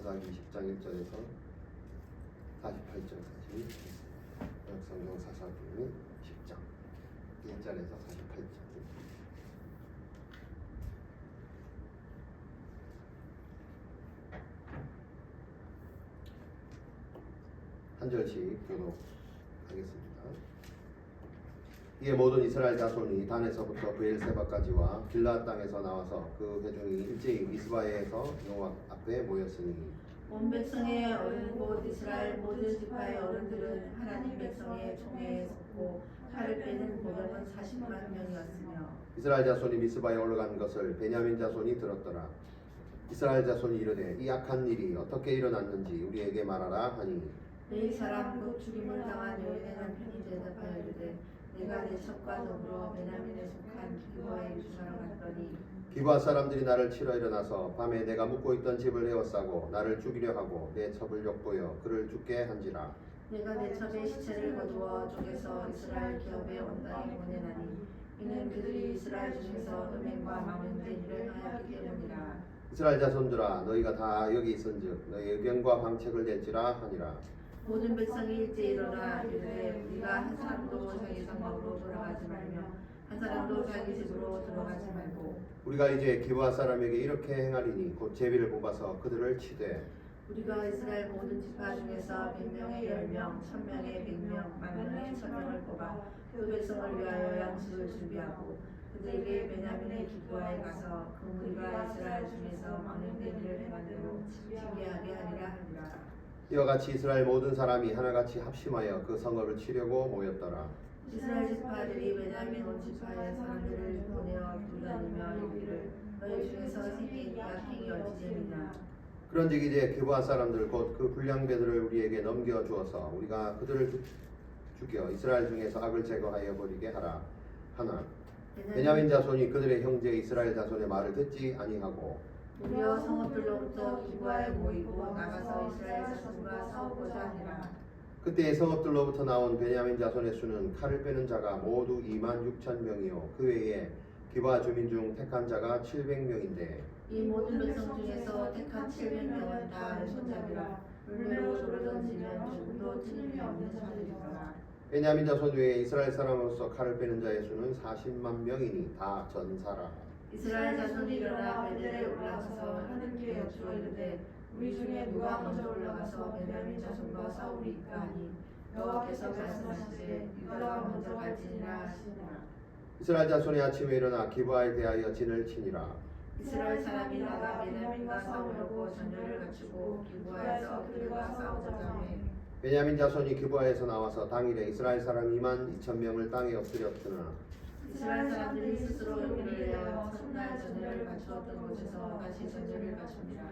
사사기 10장 1절에서 48절까지 성경 사사기 10장 1절에서 48절. 한 절씩 교독하겠습니다. 이에 모든 이스라엘 자손이 단에서부터 브엘세바까지와 길르앗 땅에서 나와서 그 회중이 일제히 미스바에서 여호와 앞에 모였으니 온 백성의 어른 곧 이스라엘 모든 지파의 어른들은 하나님 백성의 총회에 섰고 칼을 빼는 모병은 40만 명이었으며 이스라엘 자손이 미스바에 올라간 것을 베냐민 자손이 들었더라. 이스라엘 자손이 이르되 이 악한 일이 어떻게 일어났는지 우리에게 말하라 하니 내 사람 곧 죽임을 당한 여인의 남편이 대답하여 이르되 내가 내 첩과 더불어 베냐민에 속한 기브아에 유수하러 갔더니 기브아 사람들이 나를 치러 일어나서 밤에 내가 묵고 있던 집을 에워싸고 나를 죽이려 하고 내 첩을 욕보여 그를 죽게 한지라. 내가 내 첩의 시체를 거두어 쪼개서 이스라엘 기업에 온 땅에 보내나니 이는 그들이 이스라엘 중에서 음행과 망령된 일을 하였기 때문이라. 이스라엘 자손들아 너희가 다 여기 있은즉 너희 의견과 방책을 낼지라 하니라. 모든 백성이 일제 일어나 이르되 우리가 한 사람도 자기 성읍으로 돌아가지 말며 한 사람도 자기 집으로 들어가지 말고 우리가 이제 기브아 사람에게 이렇게 행하리니 곧 제비를 뽑아서 그들을 치되 우리가 이스라엘 모든 지파 중에서 100명에 10명, 1000명에 100명, 10,000명에 1000명을 뽑아 그 백성을 위하여 양식을 준비하고 그들에게 베냐민의 기브아에 가서 그 무리가 이스라엘 중에서 망령된 일을 행한 대로 징계하게 하리라 하니라. 이와 같이 이스라엘 모든 사람이 하나같이 합심하여 그 성읍을 치려고 모였더라. 이스라엘 지파들이 베냐민 온 지파의 사람들을 보내어 불러내며 이르기를 너희 중에서 생긴 악행이 어찌됨이냐. 그런즉 이제 기브아 사람들 곧 그 불량배들을 우리에게 넘겨 주어서 우리가 그들을 죽여 이스라엘 중에서 악을 제거하여 버리게 하라 하나 베냐민 자손이 그들의 형제 이스라엘 자손의 말을 듣지 아니하고 무려 성읍들로부터 기브아에 모이고 나가서 이스라엘 자손과 싸우고자 하니라. 그때 성읍들로부터 나온 베냐민 자손의 수는 칼을 빼는 자가 모두 26,000명이요 그 외에 기브아 주민 중 택한 자가 700명인데 이 모든 백성 중에서 택한 700명은 다 손잡이라. 물매로 돌을 던지면 조금도 틀림이 없는 자들이더라. 베냐민 자손 외에 이스라엘 사람으로서 칼을 빼는 자의 수는 40만 명이니 다 전사라. 이스라엘 자손이 일어나 베델에 올라가서 하나님께 여쭈어 이르되 우리 중에 누가 먼저 올라가서 베냐민 자손과 싸우리까 하니 여호와께서 말씀하시되 유다가 먼저 갈지니라 하시니라. 이스라엘 자손이 아침에 일어나 기브아에 대하여 진을 치니라. 이스라엘 사람이 나가 베냐민과 싸우려고 전열을 갖추고 기브아에서 그들과 싸우고자 하매 베냐민 자손이 기브아에서 나와서 당일에 이스라엘 사람 22,000명을 땅에 엎드렸으나 이스라엘 사람들이 스스로 용기를 내어 첫날 전열을 갖추었던 곳에서 다시 전열을 갖춥니다.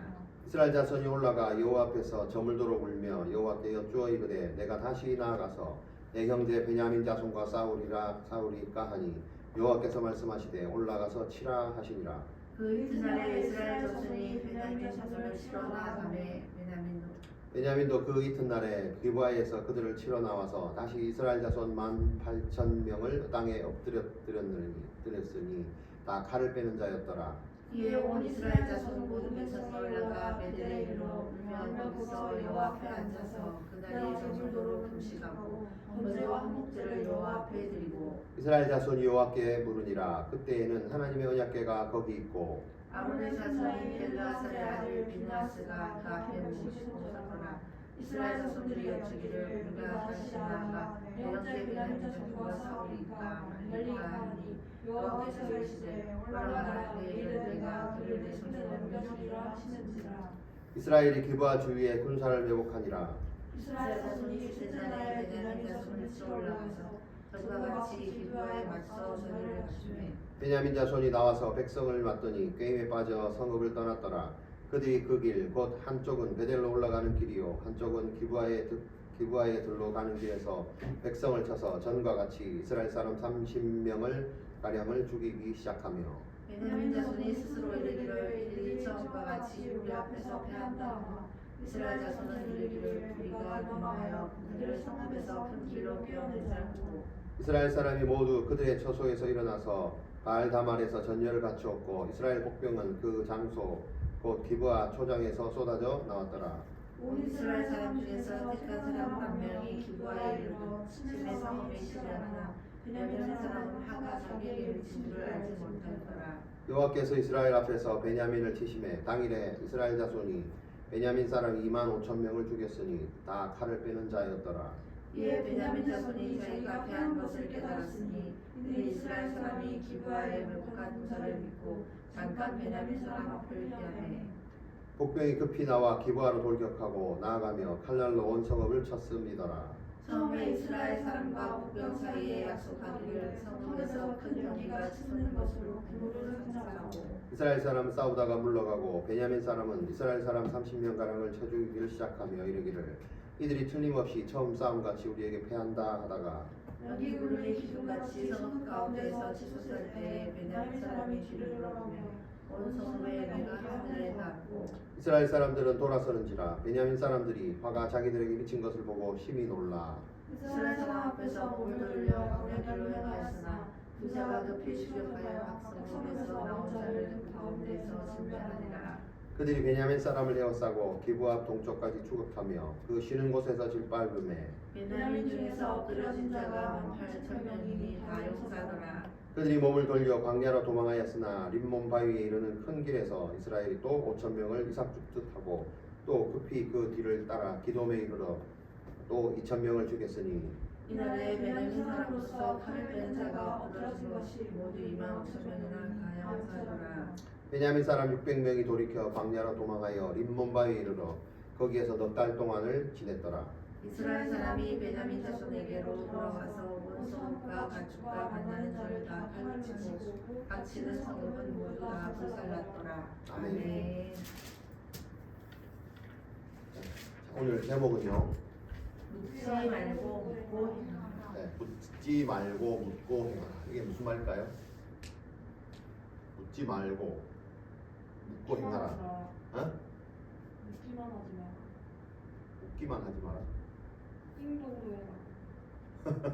이스라엘 자손이 올라가 여호와 앞에서 저물도록 울며 여호와께 여쭈어 이르되 내가 다시 나아가서 내 형제 베냐민 자손과 싸우리까 하니 여호와께서 말씀하시되 올라가서 치라 하시니라. 그 이튿날에 이스라엘 자손이 베냐민 자손을 치러 나아가매 베냐민도 그 이튿날에 기브아에서 그들을 치러 나와서 다시 이스라엘 자손 18,000명을 땅에 엎드렸으니 다 칼을 빼는 자였더라. 이에 온 이스라엘 자손 모든 백성이 올라가 베델에 이르러 울며 거기서 여호와 앞에 앉아서 그날이 저물도로 금식하고 번제와 한목제를 여호와 앞에 드리고 이스라엘 자손이 여호와께 부르니라. 그때에는 하나님의 언약궤가 거기 있고 아론의 자손인 엘르아살의 아들 비느하스가 그 앞에 모시고 섰거나 이스라엘 자손들이 여쭈기를 우리가 다시 나아가 내 형제 베냐민 자손과 싸우리까 말리까 하니 여호와께서 이르시되 올라가라 내일은 내가 그를 내 손에 넘겨주리라 하시는지라. 이스라엘이 기브아 주위에 군사를 회복하니라. 이스라엘 자손이 이튿날에 베냐민 자손을 치러 올라가서 저와 같이 기브아에 맞서 전열을 갖추매 베냐민 자손이 나와서 백성을 맞더니 꾀임에 빠져 성읍을 떠났더라. 그들이 그 길 곧 한쪽은 베델로 올라가는 길이요 한쪽은 기브아에 들로 가는 길에서 백성을 쳐서 전과 같이 이스라엘 사람 30명을 가량을 죽이기 시작하며 베냐민 자손이 스스로 이르기를 이들이 전과 같이 우리 앞에서 패한다. 이스라엘 자손은 이르기를 우리가 넘어하여 그들을 성읍에서 큰 길로 뛰어내지 않고 이스라엘 사람이 모두 그들의 처소에서 일어나서 바알다말에서 전열을 갖추었고 이스라엘 복병은 그 장소 곧 기브아 초장에서 쏟아져 나왔더라. 온 이스라엘 사람 중에서 택한 사람 한 명이 기부하에 이르러 침에서 험에 치려나 베냐민 사람은 하가 자기에게 미친 줄을 알지 못하였더라. 여호와께서 이스라엘 앞에서 베냐민을 치심해 당일에 이스라엘 자손이 베냐민 사람 2만 5천 명을 죽였으니 다 칼을 빼는 자였더라. 이에 베냐민 자손이 자기가 패한 것을 깨달았으니 이는 이스라엘 사람이 기부하에 묵한 자를 믿고 잠깐 베냐민 사람 앞을 피하매 복병이 급히 나와 기브아로 돌격하고 나아가며 칼날로 온 성읍을 쳤음이더라. 처음에 이스라엘 사람과 복병 사이에 약속하기를 성읍에서 큰 병기가 치솟는 것으로 부모를 상상하고 이스라엘 사람은 싸우다가 물러가고 베냐민 사람은 이스라엘 사람 30명 가량을 쳐 죽이기를 시작하며 이르기를 이들이 틀림없이 처음 싸움같이 우리에게 패한다 하다가 연기 구름이 기둥같이 성읍 가운데에서 치솟을 때에 베냐민 사람이 뒤를 돌아보며 온 성읍의 연기가 하늘에 닿고 이스라엘 사람들은 돌아서는지라 베냐민 사람들이 화가 자기들에게 미친 것을 보고 심히 놀라 이스라엘 사람 앞에서 몸을 돌려 광야길로 행하였으나 부자가 급히 추격하여 각 성읍에서 나온 자를 그 가운데에서 진멸하니라. 그들이 베냐민 사람을 에워싸고 기브아 앞 동쪽까지 추격하며 그 쉬는 곳에서 짓밟음에 베냐민 중에서 엎드려진 자가 18,000명이니 다 용사더라. 그들이 몸을 돌려 광야로 도망하였으나 림몬 바위에 이르는 큰 길에서 이스라엘이 또 5천 명을 이삭죽듯 하고 또 급히 그 뒤를 따라 기돔에 이르러 또 2천 명을 죽였으니 이날에 베냐민 사람으로서 칼을 뺀 자가 엎드러진 것이 모두 25,000명이나 다 용사더라. 베냐민 사람 600명이 돌이켜 광야로 도망하여 림몬 바위에 이르러 거기에서 넉 달 동안을 지냈더라. 이스라엘 사람이 베냐민 자손에게로 돌아와서 온 성읍과 가축과 만나는 자를 다 칼로 치고 갇히는 성읍은 모두 다 불살랐더라. 아멘. 오늘 제목은요. 묻지 말고 묻고 행하라. 네, 묻지 말고 묻고 행하라. 이게 무슨 말일까요? 묻지 말고 묻고 행하라. 어? 묻기만 하지 마. 묻기만 하지 마라. 행동으로 해라.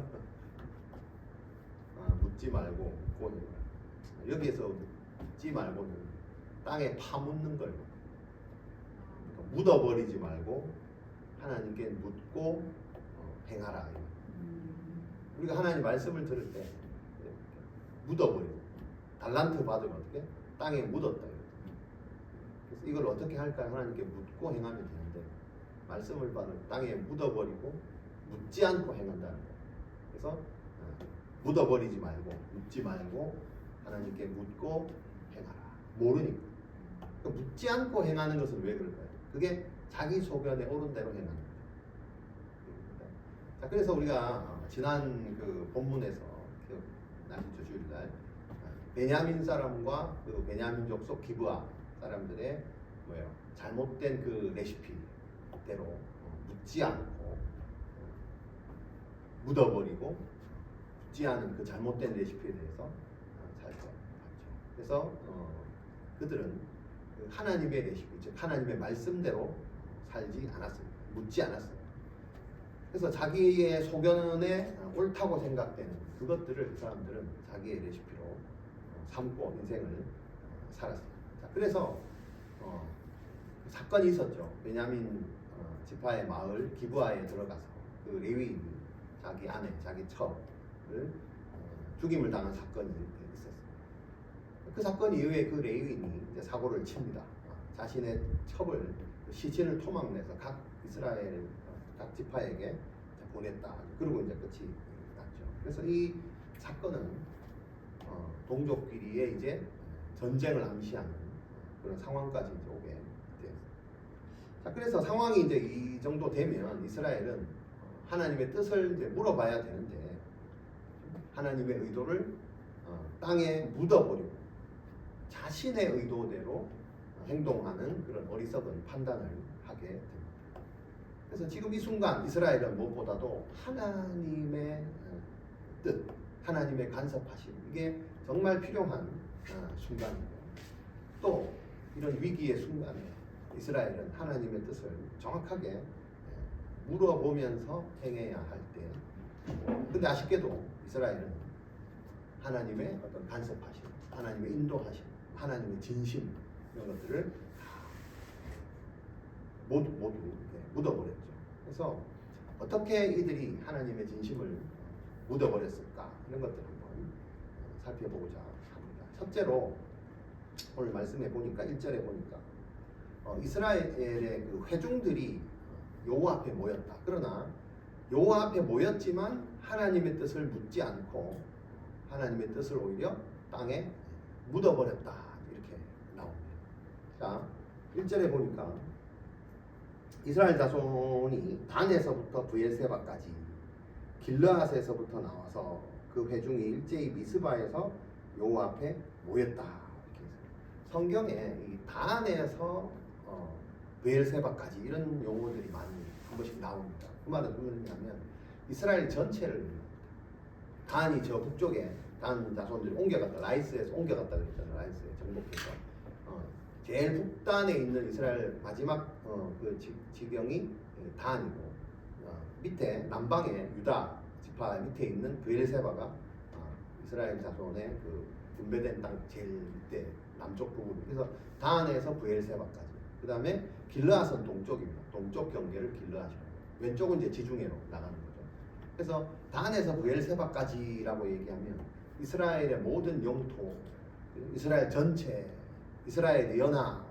묻지 말고 묻고 행하라. 여기에서 묻지 말고는 땅에 파묻는 걸 그러니까 묻어버리지 말고 하나님께 묻고 행하라. 우리가 하나님 말씀을 들을 때 묻어버리고 달란트 받으면 어떻게? 땅에 묻었다. 그래서 이걸 어떻게 할까? 하나님께 묻고 행하면 되는데 말씀을 받을 땅에 묻어버리고 묻지 않고 행한다는 거예요. 그래서 묻어버리지 말고 묻지 말고 하나님께 묻고 행하라. 모르니까. 그러니까 묻지 않고 행하는 것은 왜 그럴까요? 그게 자기 소견에 옳은 대로 행하는 거예요. 자, 그래서 우리가 지난 그 본문에서 기억나시죠? 주일날 베냐민 사람과 그 베냐민 족속 기브아 사람들의 뭐예요? 잘못된 그 레시피대로 묻지 않고 묻어버리고 묻지 않은 그 잘못된 레시피에 대해서 살펴봤죠. 그래서 그들은 그 하나님의 레시피, 즉 하나님의 말씀대로 살지 않았습니다. 묻지 않았어요. 그래서 자기의 소견에 옳다고 생각되는 그것들을 그 사람들은 자기의 레시피로 삼고 인생을 살았습니다. 자, 그래서 사건이 있었죠. 베냐민 지파의 마을 기브아에 들어가서 그 레위인이 자기 아내, 자기 첩을 죽임을 당한 사건이 있었습니다. 그 사건 이후에 그 레위인이 이제 사고를 칩니다. 자신의 첩을 시신을 토막내서 각 이스라엘 각 지파에게 보냈다. 그리고 이제 끝이 났죠. 그래서 이 사건은 동족끼리의 이제 전쟁을 암시하는 그런 상황까지 이제 오게 되었습니다. 자, 그래서 상황이 이제 이 정도 되면 이스라엘은 하나님의 뜻을 이제 물어봐야 되는데 하나님의 의도를 땅에 묻어버리고 자신의 의도대로 행동하는 그런 어리석은 판단을 하게 됩니다. 그래서 지금 이 순간 이스라엘은 무엇보다도 하나님의 뜻, 하나님의 간섭하심 이게 정말 필요한 순간이고 또 이런 위기의 순간에 이스라엘은 하나님의 뜻을 정확하게 물어보면서 행해야 할 때 근데 아쉽게도 이스라엘은 하나님의 어떤 간섭하심, 하나님의 인도하심, 하나님의 진심 이런 것들을 다 모두 이렇게 묻어버렸죠. 그래서 어떻게 이들이 하나님의 진심을 묻어버렸을까 이런 것들을 한번 살펴보고자 합니다. 첫째로 오늘 말씀해 보니까 1절에 보니까 이스라엘의 그 회중들이 여호와 앞에 모였다. 그러나 여호와 앞에 모였지만 하나님의 뜻을 묻지 않고 하나님의 뜻을 오히려 땅에 묻어버렸다. 이렇게 나옵니다. 자, 1절에 보니까 이스라엘 자손이 단에서부터 브엘세바까지 길르앗에서부터 나와서 그 회중이 일제히 미스바에서 여호와 앞에 모였다. 이렇게 해서 성경에 이 단에서 브엘세바까지 이런 용어들이 많이 한 번씩 나옵니다. 그 말은 뭐냐면 이스라엘 전체를 의미합니다. 단이 저 북쪽에 단 자손들이 옮겨갔다. 라이스에서 옮겨갔다 그랬잖아요. 라이스에 정복해서 제일 북단에 있는 이스라엘 마지막 그 지경이 단이고 밑에 남방에 유다 지파 밑에 있는 브엘세바가 이스라엘 자손의 그 분배된 땅 제일 밑에 남쪽 부분. 그래서 단에서 브엘세바까지. 그 다음에 길르앗은 동쪽입니다. 동쪽 경계를 길르앗이라고. 왼쪽은 이제 지중해로 나가는 거죠. 그래서 단에서 브엘세바까지라고 얘기하면 이스라엘의 모든 영토, 이스라엘 전체, 이스라엘의 연합,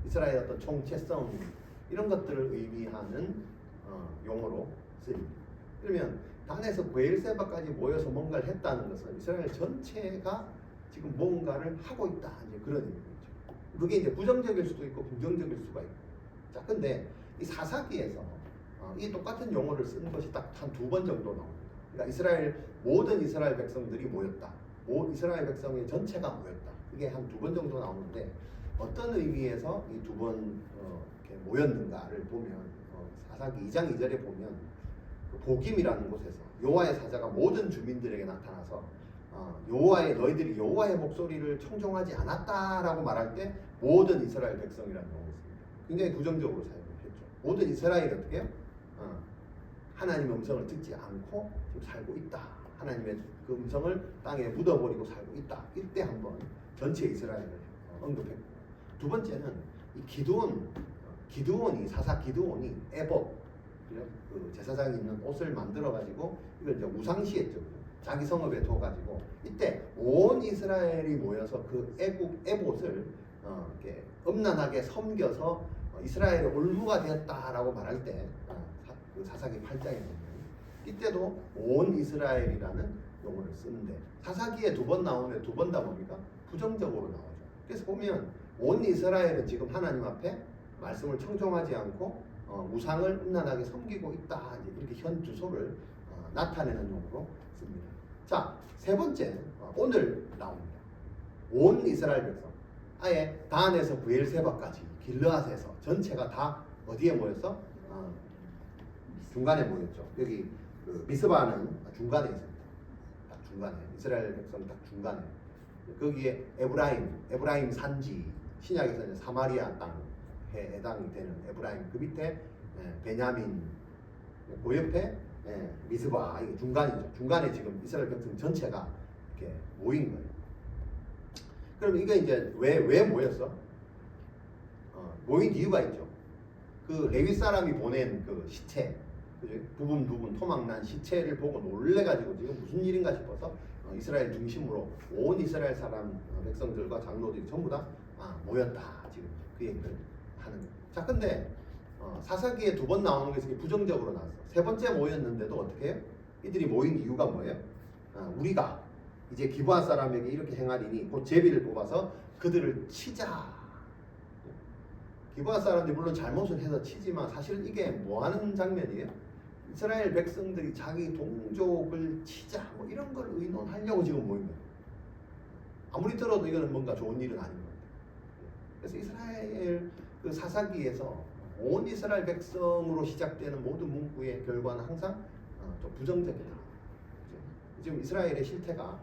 이스라엘의 어떤 총체성 이런 것들을 의미하는 용어로 쓰입니다. 그러면 단에서 브엘세바까지 모여서 뭔가를 했다는 것은 이스라엘 전체가 지금 뭔가를 하고 있다 이제 그런 의미죠. 그게 이제 부정적일 수도 있고 긍정적일 수가 있고. 자, 근데 이 사사기에서 이 똑같은 용어를 쓰는 것이 딱 한 2번 정도 나옵니다. 그러니까 모든 이스라엘 백성들이 모였다. 이스라엘 백성의 전체가 모였다. 이게 한 2번 정도 나오는데 어떤 의미에서 이 2번 이렇게 모였는가를 보면 사사기 2장 2절에 보면 그 보김이라는 곳에서 여호와의 사자가 모든 주민들에게 나타나서 너희들이 여호와의 목소리를 청종하지 않았다라고 말할 때 모든 이스라엘 백성이라는 용어를 씁니다. 굉장히 부정적으로 사용을 했죠. 모든 이스라엘이 어떻게 해요? 하나님의 음성을 듣지 않고 지금 살고 있다. 하나님의 그 음성을 땅에 묻어버리고 살고 있다. 이때 한번 전체 이스라엘을 언급했고, 두 번째는 이 기드온이 사사 기드온이 에봇 그 제사장이 입는 옷을 만들어 가지고 이걸 이제 우상시했죠. 자기 성읍에 둬 가지고 이때 온 이스라엘이 모여서 그 에봇을 이렇게 음란하게 섬겨서 이스라엘의 올무가 되었다라고 말할 때 그 사사기 8장에 보면 이때도 온 이스라엘이라는 용어를 쓰는데 사사기에 2번 나오는데 2번 다 뭡니까? 부정적으로 나오죠. 그래서 보면 온 이스라엘은 지금 하나님 앞에 말씀을 청종하지 않고 우상을 음란하게 섬기고 있다. 이렇게 현 주소를 나타내는 용어로 씁니다. 자, 세 번째 오늘 나옵니다. 온 이스라엘 백성 아예 단에서 브엘세바까지 길르앗에서 전체가 다 어디에 모였어? 중간에 모였죠. 여기 그 미스바는 중간에 있습니다. 딱 중간에 이스라엘 백성 딱 중간에 거기에 에브라임 산지 신약에서는 사마리아 땅에 해당이 되는 에브라임 그 밑에 베냐민 그 옆에 미스바 이게 중간이죠. 중간에 지금 이스라엘 백성 전체가 이렇게 모인 거예요. 그럼 이게 이제 왜 모였어? 모인 이유가 있죠. 그 레위 사람이 보낸 그 시체, 부분 토막난 시체를 보고 놀래가지고 지금 무슨 일인가 싶어서 이스라엘 중심으로 온 이스라엘 사람 백성들과 장로들이 전부 다 모였다. 지금 그 얘기를 하는 거예요. 자, 근데 사사기에 2번 나오는 것이 부정적으로 나왔어. 세 번째 모였는데도 어떻게 해요? 이들이 모인 이유가 뭐예요? 우리가 이제 기브아 사람에게 이렇게 행하리니 곧 제비를 뽑아서 그들을 치자. 기브아 사람들이 물론 잘못을 해서 치지만 사실은 이게 뭐 하는 장면이에요? 이스라엘 백성들이 자기 동족을 치자 뭐 이런 걸 의논하려고 지금 모인 거예요. 아무리 들어도 이거는 뭔가 좋은 일은 아닌 것 같아요. 그래서 이스라엘 그 사사기에서 온 이스라엘 백성으로 시작되는 모든 문구의 결과는 항상 좀 부정적이다. 지금 이스라엘의 실태가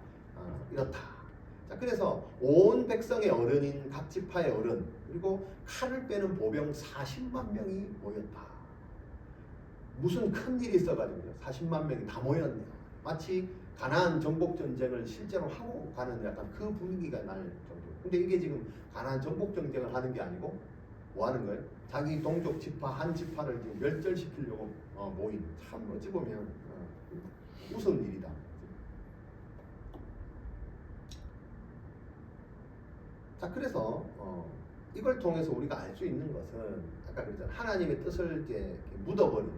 이렇다. 자, 그래서 온 백성의 어른인 각 지파의 어른 그리고 칼을 빼는 보병 40만 명이 모였다. 무슨 큰 일이 있어가지고 40만 명이 다 모였네요. 마치 가나안 정복 전쟁을 실제로 하고 가는 약간 그 분위기가 날 정도. 근데 이게 지금 가나안 정복 전쟁을 하는 게 아니고 뭐 하는 거예요? 자기 동족 지파 한 지파를 이제 멸절시키려고 모인, 참 어찌 보면 우스운 일이다. 자, 그래서 이걸 통해서 우리가 알 수 있는 것은 아까 그랬잖아요. 하나님의 뜻을 이제 묻어버리는,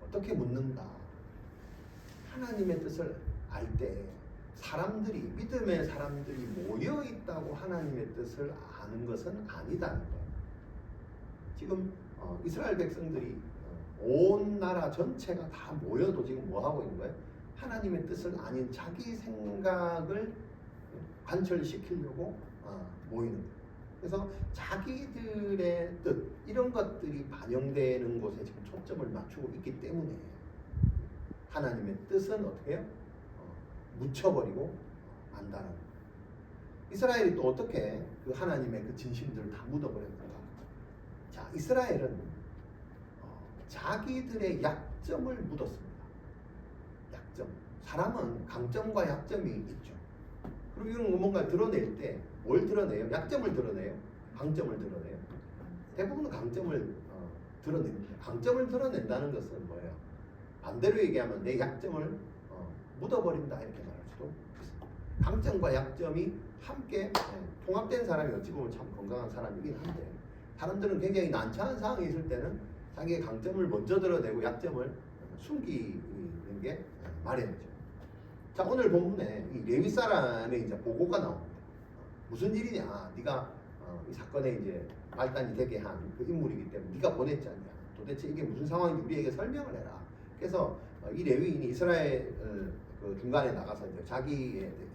어떻게 묻는가? 하나님의 뜻을 알 때 사람들이, 믿음의 사람들이 모여 있다고 하나님의 뜻을 아는 것은 아니다는 거예요. 지금 이스라엘 백성들이 온 나라 전체가 다 모여도 지금 뭐 하고 있는 거예요? 하나님의 뜻을 아닌 자기 생각을 관철시키려고 모이는 거예요. 그래서 자기들의 뜻, 이런 것들이 반영되는 곳에 지금 초점을 맞추고 있기 때문에 하나님의 뜻은 어떻게 해요? 묻혀버리고 안다는 거예요. 이스라엘이 또 어떻게 그 하나님의 그 진심들을 다 묻어버렸는가? 자, 이스라엘은 자기들의 약점을 묻었습니다. 약점. 사람은 강점과 약점이 있죠. 그리고 이런 뭔가 드러낼 때 뭘 드러내요? 약점을 드러내요? 강점을 드러내요? 대부분은 강점을 드러냅니다. 강점을 드러낸다는 것은 뭐예요? 반대로 얘기하면 내 약점을 묻어버린다, 이렇게 말할 수도 있습니다. 강점과 약점이 함께 통합된 사람이 어찌 보면 참 건강한 사람이긴 한데, 사람들은 굉장히 난처한 상황이 있을 때는 자기의 강점을 먼저 드러내고 약점을 숨기는 게 마련이죠. 자, 오늘 본문에 이 레위 사람의 이제 보고가 나옵니다. 무슨 일이냐? 네가 이 사건에 이제 말단이 되게 한 그 인물이기 때문에 네가 보냈지 않냐? 도대체 이게 무슨 상황인지 우리에게 설명을 해라. 그래서 이 레위인이 이스라엘 그 중간에 나가서 이제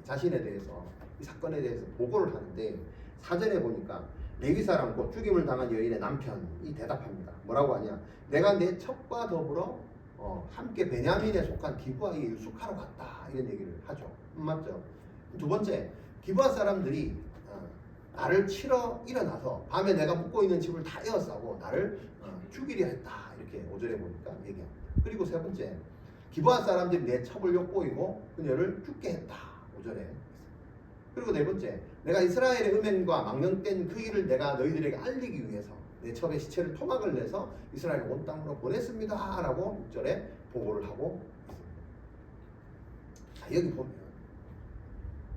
자신에 대해서 이 사건에 대해서 보고를 하는데, 사전에 보니까 레위 사람 곧 죽임을 당한 여인의 남편이 대답합니다. 뭐라고 하냐? 내가 내 첩과 더불어 함께 베냐민에 속한 기브아에 유숙하러 갔다, 이런 얘기를 하죠. 맞죠? 두 번째, 기브아 사람들이 나를 치러 일어나서 밤에 내가 묵고 있는 집을 다 에워싸고 나를 죽이려 했다, 이렇게 5절에 보니까 얘기합니다. 그리고 세 번째, 기브아 사람들이 내 첩을 욕보이고 그녀를 죽게 했다, 5절에. 그리고 네 번째, 내가 이스라엘의 음행과 망령된 그 일을 내가 너희들에게 알리기 위해서 내 첩의 시체를 토막을 내서 이스라엘 온 땅으로 보냈습니다, 라고 6절에 보고를 하고 있습니다. 자, 여기 보면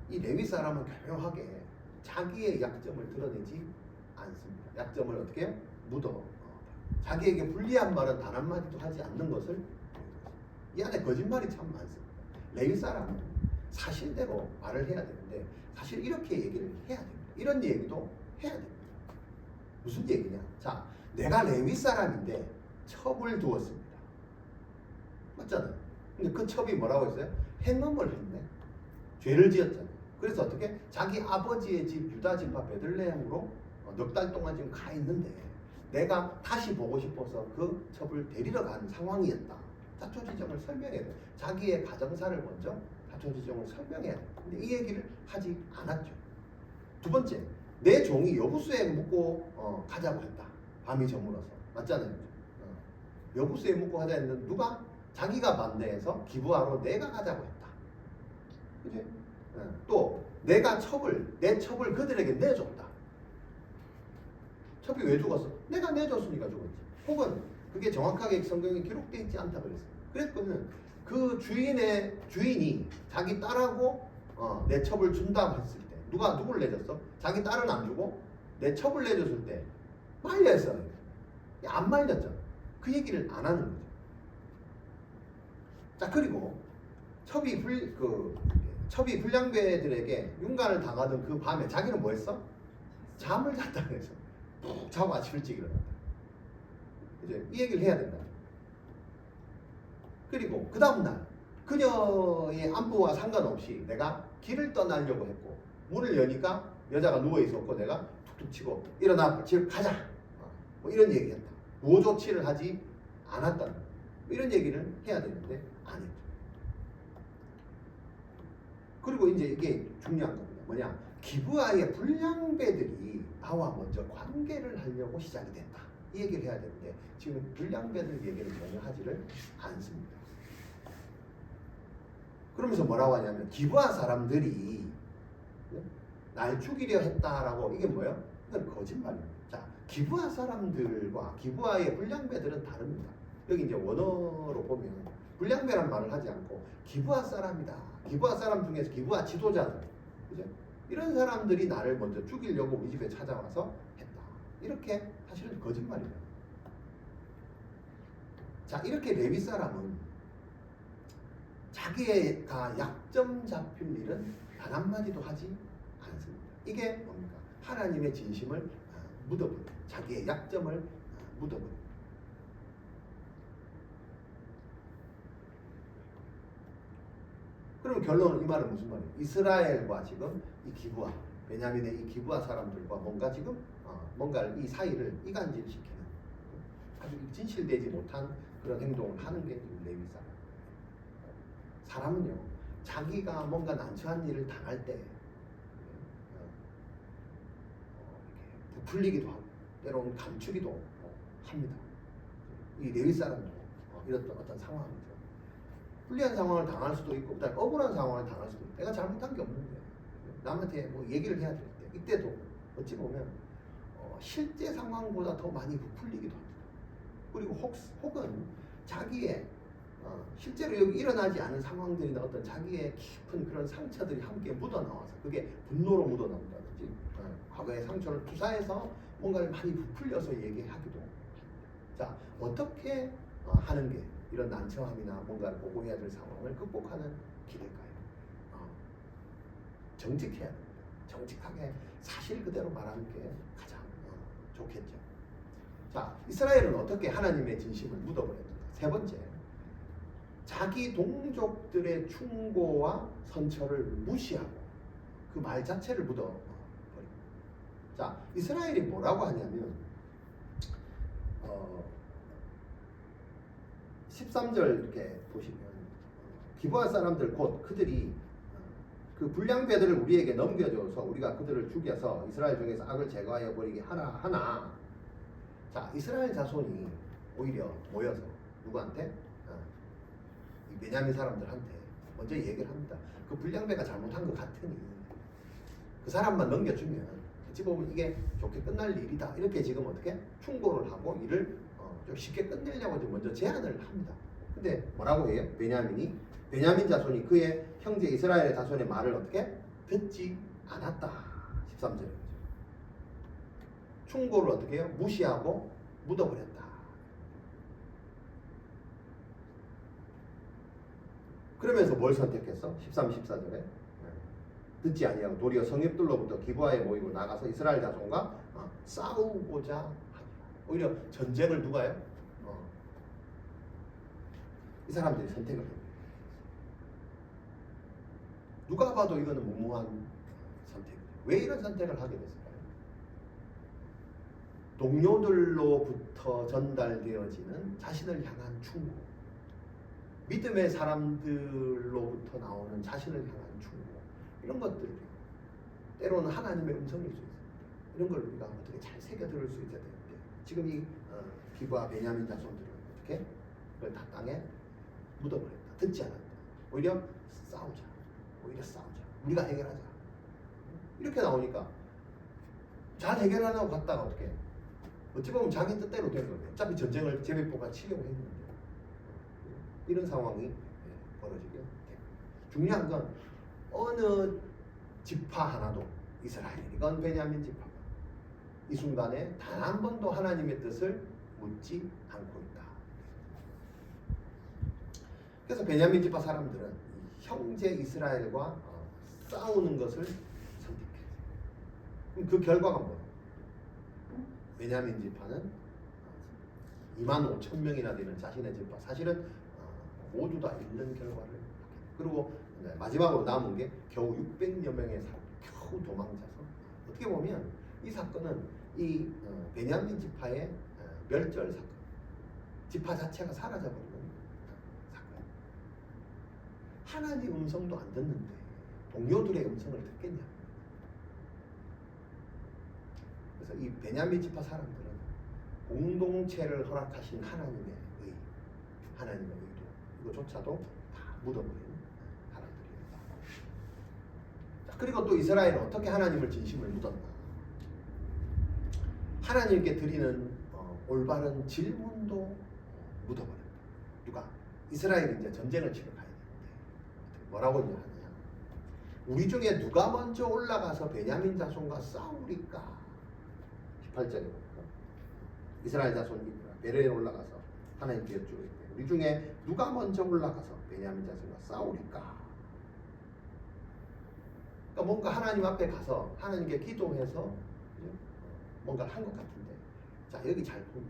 이 레위 사람은 교묘하게 자기의 약점을 드러내지 않습니다. 약점을 어떻게 해요? 묻어. 자기에게 불리한 말은 단 한마디도 하지 않는 것을, 이 안에 거짓말이 참 많습니다. 레위 사람은 사실대로 말을 해야 되는데 사실 이렇게 얘기를 해야 됩니다. 이런 얘기도 해야 됩니다. 무슨 얘기냐? 자, 내가 레위 사람인데 첩을 두었습니다. 맞잖아요. 근데 그 첩이 뭐라고 했어요? 행음을 했네. 죄를 지었잖아요. 그래서 어떻게? 자기 아버지의 집 유다 지파 베들레헴으로 넉 달 동안 지금 가 있는데 내가 다시 보고 싶어서 그 첩을 데리러 간 상황이었다. 자초지종을 설명해야 돼. 자기의 가정사를 먼저 자초지종을 설명해야 돼. 근데 이 얘기를 하지 않았죠. 두 번째, 내 종이 여부수에 묵고 가자고 했다. 밤이 저물어서. 맞잖아요. 여부수에 묵고 가자 했는데 누가? 자기가 반대해서 기브아로 내가 가자고 했다. 그치? 또 내가 내 첩을 그들에게 내줬다. 첩이 왜 죽었어? 내가 내줬으니까 죽었지. 혹은 그게 정확하게 성경에 기록되어 있지 않다 그랬어요. 그랬거든. 그 주인이 자기 딸하고 내 첩을 준다고 했을 때 누구를 내줬어? 자기 딸은 안 주고 내 첩을 내줬을 때 말렸어요. 안 말렸죠. 그 얘기를 안 하는 거죠. 자, 그리고 첩이 불량배들에게 윤관을 당하던 그 밤에 자기는 뭐 했어? 잠을 잤다 그래서 푹 자고 아침 일찍 일어났다. 이제 이 얘기를 해야 된다. 그리고 그 다음날 그녀의 안부와 상관없이 내가 길을 떠나려고 했고 문을 여니까 여자가 누워 있었고 내가 툭툭 치고 일어나 집 가자, 뭐 이런 얘기했다. 보호 조치를 하지 않았다는 거. 이런 얘기를 해야 되는데 안 했죠. 그리고 이제 이게 중요한 겁니다. 뭐냐? 기브아의 불량배들이 나와 먼저 관계를 하려고 시작이 됐다. 이 얘기를 해야 되는데 지금 불량배들 얘기를 전혀 하지를 않습니다. 그러면서 뭐라고 하냐면 기브아 사람들이 날 죽이려 했다라고. 이게 뭐예요? 이건 거짓말입니다. 자, 기브아 사람들과 기브아의 불량배들은 다릅니다. 여기 이제 원어로 보면 불량배란 말을 하지 않고 기브아 사람이다. 기브아 사람 중에서 기브아 지도자들, 그죠? 이런 사람들이 나를 먼저 죽이려고 우리 집에 찾아와서 했다. 이렇게 사실은 거짓말이에요. 자, 이렇게 레위 사람은 자기가 약점 잡힐 일은 단 한마디도 하지 않습니다. 이게 뭡니까? 하나님의 진심을 묻어버려. 자기의 약점을 묻어버려. 그럼 결론은 이 말은 무슨 말이에요? 이스라엘과 지금 이 기브아, 베냐민의 이 기브아 사람들과 뭔가 지금 뭔가를 이 사이를 이간질시키는 아주 진실되지 못한 그런 행동을 하는 게 레위 사람. 사람은요, 자기가 뭔가 난처한 일을 당할 때 이렇게 부풀리기도 하고 때로는 감추기도 합니다. 이 레위 사람도 이런 어떤 상황이죠. 불리한 상황을 당할 수도 있고, 그다음에 억울한 상황을 당할 수도 있고, 내가 잘못한 게 없는데 남한테 뭐 얘기를 해야 될 때, 이때도 어찌 보면 실제 상황보다 더 많이 부풀리기도 합니다. 그리고 혹은 자기의 실제로 여기 일어나지 않은 상황들이나 어떤 자기의 깊은 그런 상처들이 함께 묻어나와서 그게 분노로 묻어나온다든지 과거의 상처를 투사해서 뭔가를 많이 부풀려서 얘기하기도 합니다. 자, 어떻게 하는 게 이런 난처함이나 뭔가를 보고해야 될 상황을 극복하는 길일까요? 정직해야 됩니다. 정직하게 사실 그대로 말하는 게 가장 좋겠죠. 자, 이스라엘은 어떻게 하나님의 진심을 묻어버렸는가? 세 번째, 자기 동족들의 충고와 선처를 무시하고 그 말 자체를 묻어버립니다. 자, 이스라엘이 뭐라고 하냐면 13절 이렇게 보시면 기브아 사람들 곧 그들이 그 불량배들을 우리에게 넘겨줘서 우리가 그들을 죽여서 이스라엘 중에서 악을 제거하여 버리게 하나. 자, 이스라엘 자손이 오히려 모여서 누구한테? 이 베냐민 사람들한테 먼저 얘기를 합니다. 그 불량배가 잘못한 것 같으니 그 사람만 넘겨주면 어찌 보면 이게 좋게 끝날 일이다. 이렇게 지금 어떻게 충고를 하고 일을 좀 쉽게 끝내려고 좀 먼저 제안을 합니다. 근데 뭐라고 해요? 베냐민 자손이 그의 형제 이스라엘의 자손의 말을 어떻게 듣지 않았다. 13절. 충고를 어떻게 해요? 무시하고 묻어버렸다. 그러면서 뭘 선택했어? 13, 14절에 듣지 아니하고 도리어 성읍들로부터 기브아에 모이고 나가서 이스라엘 자손과 싸우고자 하니라. 오히려 전쟁을 누가 해요? 이 사람들이 선택을 합니다. 누가 봐도 이거는 무모한 선택이에요. 왜 이런 선택을 하게 됐을까요? 동료들로부터 전달되어지는 자신을 향한 충고, 믿음의 사람들로부터 나오는 자신을 향한 충고, 이런 것들 때로는 하나님의 음성일 수 있습니다. 이런 걸 우리가 어떻게 잘 새겨들을 수 있어야 되는데 지금 이 기브아 베냐민 자손들은 어떻게 그걸 다 땅에 묻어버렸다. 듣지 않았다. 오히려 싸우자. 우리가 해결하자. 이렇게 나오니까 잘 해결하려고 갔다가 어떻게 어찌 보면 자기 뜻대로 된 거예요. 어차피 전쟁을 제비포가 치려고 했는데 이런 상황이 벌어지게 됩니다. 중요한 건 어느 지파 하나도 이스라엘이건 베냐민 지파 이 순간에 단 한 번도 하나님의 뜻을 묻지 않고 있다. 그래서 베냐민 지파 사람들은 형제 이스라엘과 싸우는 것을 선택했어요. 그럼 그 결과가 뭐예요? 베냐민 지파는 25,000명이나 되는 자신의 지파 사실은 모두 다 잃는 결과를 그리고 마지막으로 남은 게 겨우 600여 명의 사람 겨우 도망자서 어떻게 보면 이 사건은 이 베냐민 지파의 멸절 사건, 지파 자체가 사라져버리는 사건. 하나님 음성도 안 듣는데 동료들의 음성을 듣겠냐? 그래서 이 베냐민 지파 사람들은 공동체를 허락하신 하나님의 의, 하나님의 의도 이거조차도 다 묻어버리는 사람들입니다. 자, 그리고 또 이스라엘은 어떻게 하나님을 진심을 묻었나? 하나님께 드리는 올바른 질문도 묻어버립니다. 누가? 이스라엘이 이제 전쟁을 치러 가야 되는데 뭐라고 하느냐? 우리 중에 누가 먼저 올라가서 베냐민 자손과 싸우리까? 18절에 보니까 이스라엘 자손이 베레에 올라가서 하나님께 여쭈고 있대. 우리 중에 누가 먼저 올라가서 베냐민 자손과 싸우리까? 그러니까 뭔가 하나님 앞에 가서 하나님께 기도해서 뭔가를 한 것 같은데, 자 여기 잘 보면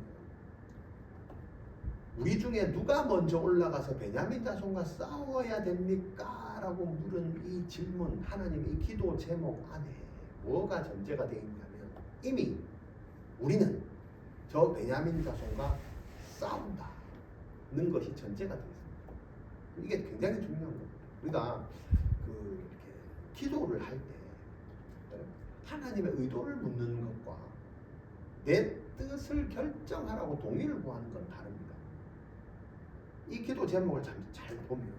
우리 중에 누가 먼저 올라가서 베냐민 자손과 싸워야 됩니까? 라고 물은 이 질문, 하나님 이 기도 제목 안에 뭐가 전제가 되어 있냐면 이미 우리는 저 베냐민 자손과 싸운다는 것이 전제가 되어 있습니다. 이게 굉장히 중요한 겁니다. 우리가 이렇게 기도를 할 때 하나님의 의도를 묻는 것과 내 뜻을 결정하라고 동의를 구하는 건 다릅니다. 이 기도 제목을 잘 보면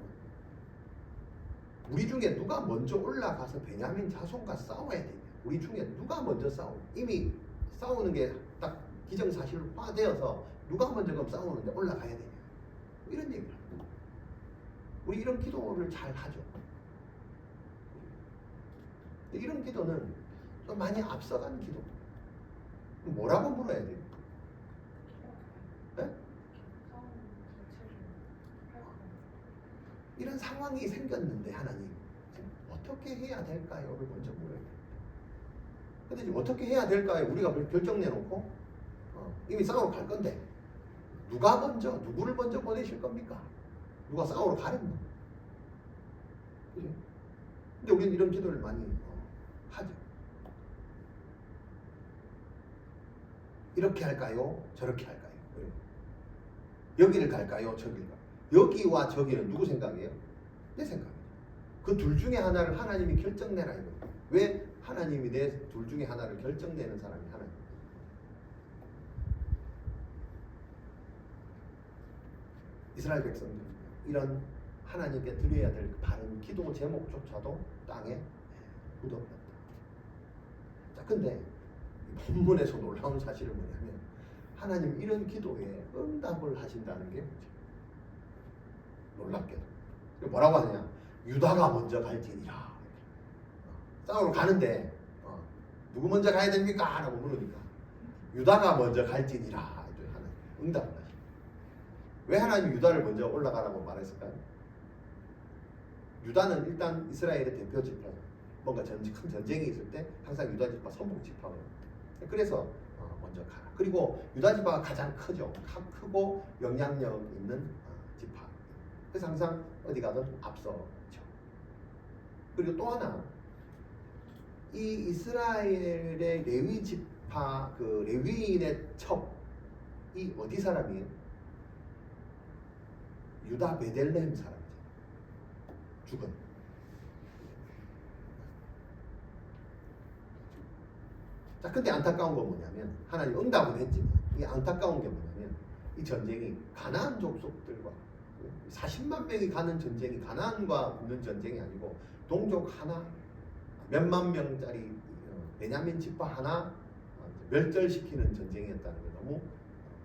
우리 중에 누가 먼저 올라가서 베냐민 자손과 싸워야 되냐, 우리 중에 누가 먼저 이미 싸우는 게 딱 기정사실화되어서 누가 먼저 그럼 싸우는데 올라가야 되냐, 이런 얘기를 합니다. 우리 이런 기도를 잘 하죠. 이런 기도는 좀 많이 앞서간 기도. 뭐라고 물어야 돼요? 네? 이런 상황이 생겼는데 하나님 어떻게 해야 될까요?를 먼저 물어야 돼요. 근데 지금 어떻게 해야 될까요? 우리가 결정 내놓고 이미 싸우러 갈 건데 누구를 먼저 보내실 겁니까? 누가 싸우러 가랬나? 그죠? 근데 우리는 이런 기도를 많이 하죠. 이렇게 할까요? 저렇게 할까요? 여기를 갈까요? 저기를 갈까요? 여기와 저기는 누구 생각이에요? 내 생각이에요. 그 둘 중에 하나를 하나님이 결정내라 이거예요. 왜 하나님이 내 둘 중에 하나를 결정내는 사람이 하나님? 이스라엘 백성들 이런 하나님께 드려야 될 바른 기도 제목조차도 땅에 묻어버렸다. 자, 근데 본문에서 놀라운 사실은 뭐냐면 하나님 이런 기도에 응답을 하신다는 게 놀랍게도 뭐라고 하느냐, 유다가 먼저 갈지니라. 싸우러 가는데 누구 먼저 가야 됩니까? 라고 물으니까 유다가 먼저 갈지니라. 하나님 응답을 하십니다. 왜 하나님 유다를 먼저 올라가라고 말했을까요? 유다는 일단 이스라엘의 대표 지파, 뭔가 큰 전쟁이 있을 때 항상 유다 지파 선봉 지파거든요. 그래서 먼저 가라. 그리고 유다 지파가 가장 크죠. 크고 영향력 있는 지파. 그래서 항상 어디 가든 앞서죠. 그리고 또 하나, 이 이스라엘의 레위 지파, 그 레위인의 첩이 어디 사람이에요? 유다 베들레헴 사람이죠. 죽은. 자, 근데 안타까운 건 뭐냐면 하나님 응답은 했지만 이 안타까운 게 뭐냐면 이 전쟁이 가나안 족속들과 40만 명이 가는 전쟁이 가나안과 붙는 전쟁이 아니고 동족 하나 몇만 명짜리 베냐민 지파 하나 멸절시키는 전쟁이었다는 게 너무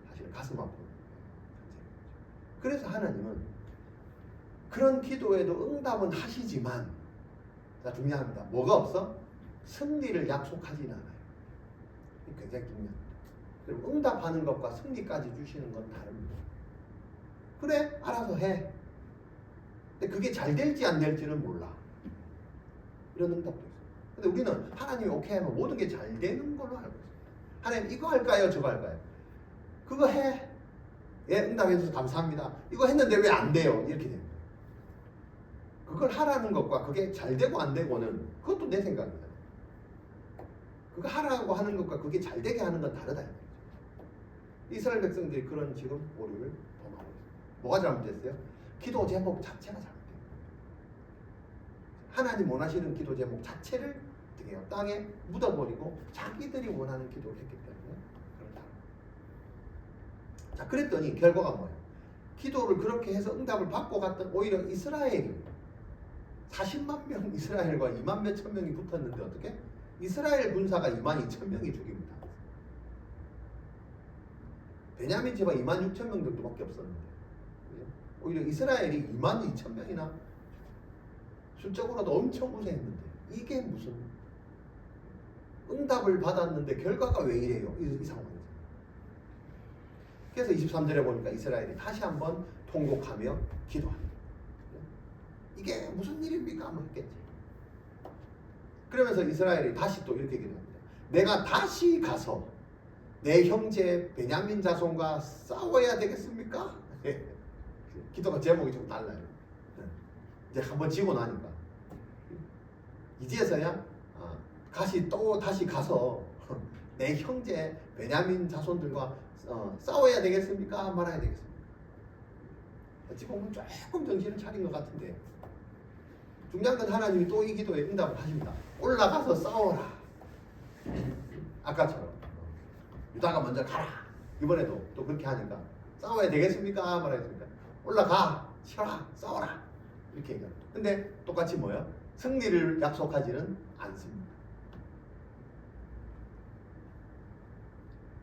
사실 가슴 아픈 전쟁이죠. 그래서 하나님은 그런 기도에도 응답은 하시지만, 자, 중요합니다. 뭐가 없어? 승리를 약속하지는 않아요. 굉장히 중요합니다. 그리고 응답하는 것과 승리까지 주시는 건 다릅니다. 그래, 알아서 해. 근데 그게 잘 될지 안 될지는 몰라. 이런 응답도 있어요. 근데 우리는 하나님이 오케이 하면 모든 게 잘 되는 걸로 알고 있어요. 하나님 이거 할까요? 저거 할까요? 그거 해. 예, 응답해 주셔서 감사합니다. 이거 했는데 왜 안 돼요? 이렇게 됩니다. 그걸 하라는 것과 그게 잘 되고 안 되고는 그것도 내 생각입니다. 그거 하라고 하는 것과 그게 잘 되게 하는 건 다르다. 이스라엘 백성들이 그런 지금 오류를 범하고 있어요. 뭐가 잘못됐어요? 기도 제목 자체가 잘못돼요. 하나님 원하시는 기도 제목 자체를 어떻게 해요? 땅에 묻어버리고 자기들이 원하는 기도를 했기 때문에 그렇다. 자, 그랬더니 결과가 뭐예요? 기도를 그렇게 해서 응답을 받고 갔던 오히려 이스라엘이 40만 명 이스라엘과 2만 몇천 명이 붙었는데 어떻게? 이스라엘 군사가 2만 2천 명이 죽입니다. 베냐민 지파 26,000명 정도밖에 없었는데 오히려 이스라엘이 22,000명이나 숫자로도 엄청 우세했는데 이게 무슨 응답을 받았는데 결과가 왜 이래요? 이 상황에서. 그래서 23절에 보니까 이스라엘이 다시 한번 통곡하며 기도합니다. 이게 무슨 일입니까? 뭐 했겠지. 그러면서 이스라엘이 다시 또 이렇게 기도합니다. 내가 다시 가서 내 형제 베냐민 자손과 싸워야 되겠습니까? 기도가 제목이 좀 달라요. 이제 한번 지고 나니까 이제서야 다시 가서 내 형제 베냐민 자손들과 싸워야 되겠습니까? 말아야 되겠습니까? 어찌 보면 조금 정신을 차린 것 같은데 중요한 건 하나님이 또 이 기도에 응답을 하십니다. 올라가서 싸워라. 아까처럼 유다가 먼저 가라. 이번에도 또 그렇게 하니까 싸워야 되겠습니까? 말아야 됩니까? 올라가, 치라, 싸워라. 이렇게 얘기합니다. 근데 똑같이 뭐야? 승리를 약속하지는 않습니다.